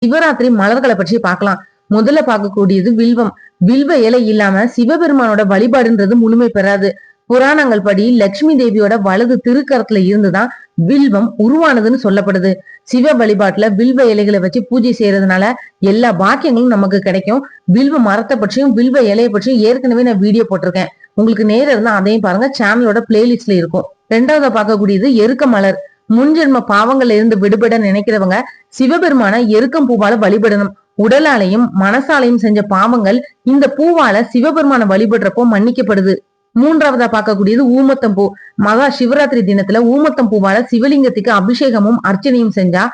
சிவராத்திரி மலர்களை பற்றி பார்க்கலாம். முதல்ல பார்க்கக்கூடியது வில்வம். வில்வ இலை இல்லாம சிவபெருமானோட வழிபாடுன்றது முழுமை பெறாது. புராணங்கள் படி லட்சுமி தேவியோட வலது திருக்கரத்துல இருந்துதான் வில்வம் உருவானதுன்னு சொல்லப்படுது. சிவ வழிபாட்டுல வில்வ இலைகளை வச்சு பூஜை செய்யறதுனால எல்லா பாக்கியங்களும் நமக்கு கிடைக்கும். வில்வ மரத்தை பற்றியும் வில்வ இலையை பற்றியும் ஏற்கனவே நான் வீடியோ போட்டிருக்கேன். உங்களுக்கு நேரம் இருந்தா அதையும் பாருங்க, சேனலோட பிளேலிஸ்ட்ல இருக்கும். ரெண்டாவது பார்க்கக்கூடியது எருக்க மலர். முன்ஜென்ம பாவங்கள்ல இருந்து விடுபட நினைக்கிறவங்க சிவபெருமான எருக்கம் பூவால வழிபடணும். உடலாலையும் மனசாலையும் செஞ்ச பாவங்கள் இந்த பூவால சிவபெருமான வழிபடுறப்போ மன்னிக்கப்படுது. மூன்றாவதா பார்க்கக்கூடியது ஊமத்தம் பூ. மகா சிவராத்திரி தினத்துல ஊமத்தம் பூவால சிவலிங்கத்துக்கு அபிஷேகமும் அர்ச்சனையும் செஞ்சா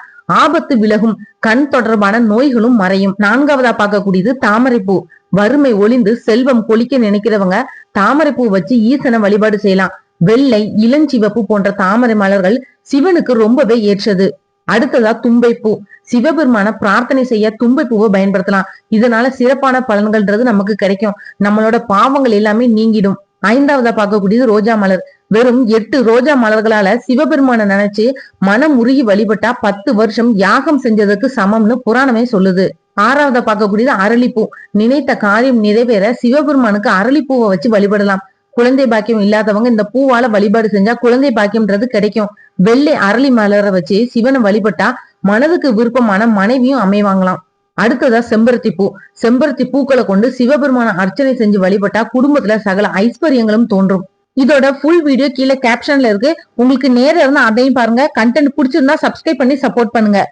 ஆபத்து விலகும், கண் தொடர்பான நோய்களும் மறையும். நான்காவதா பார்க்கக்கூடியது தாமரை பூ. வறுமை ஒளிந்து செல்வம் கொளிக்க நினைக்கிறவங்க தாமரை பூ வச்சு ஈசனை வழிபாடு செய்யலாம். வெள்ளை, இளஞ்சிவப்பு போன்ற தாமரை மலர்கள் சிவனுக்கு ரொம்பவே ஏற்றது. அடுத்ததா தும்பை பூ. சிவபெருமான பிரார்த்தனை செய்ய தும்பை பூவை பயன்படுத்தலாம். இதனால சிறப்பான பலன்கள்ன்றது நமக்கு கிடைக்கும். நம்மளோட பாவங்கள் எல்லாமே நீங்கிடும். ஐந்தாவதா பார்க்கக்கூடியது ரோஜா மலர். வெறும் 8 ரோஜா மலர்களால சிவபெருமான நினைச்சு மனம் உருகி வழிபட்டா 10 வருஷம் யாகம் செஞ்சதுக்கு சமம்னு புராணமே சொல்லுது. ஆறாவதா பார்க்கக்கூடியது அரளிப்பூ. நினைத்த காரியம் நிறைவேற சிவபெருமானுக்கு அரளிப்பூவை வச்சு வழிபடலாம். குழந்தை பாக்கியம் இல்லாதவங்க இந்த பூவால வழிபாடு செஞ்சா குழந்தை பாக்கியம்ன்றது கிடைக்கும். வெள்ளை அரளி மலரை வச்சு சிவனை வழிபட்டா மனதுக்கு விருப்பமான மனைவியும் அமைவாங்களாம். அடுத்ததா செம்பருத்தி பூ. செம்பருத்தி பூக்களை கொண்டு சிவபெருமான அர்ச்சனை செஞ்சு வழிபட்டா குடும்பத்துல சகல ஐஸ்வர்யங்களும் தோன்றும். இதோட ஃபுல் வீடியோ கீழே கேப்ஷன்ல இருக்கு. உங்களுக்கு நேரம் இருந்தா அதையும் பாருங்க. கண்டென்ட் பிடிச்சிருந்தா சப்ஸ்கிரைப் பண்ணி சப்போர்ட் பண்ணுங்க.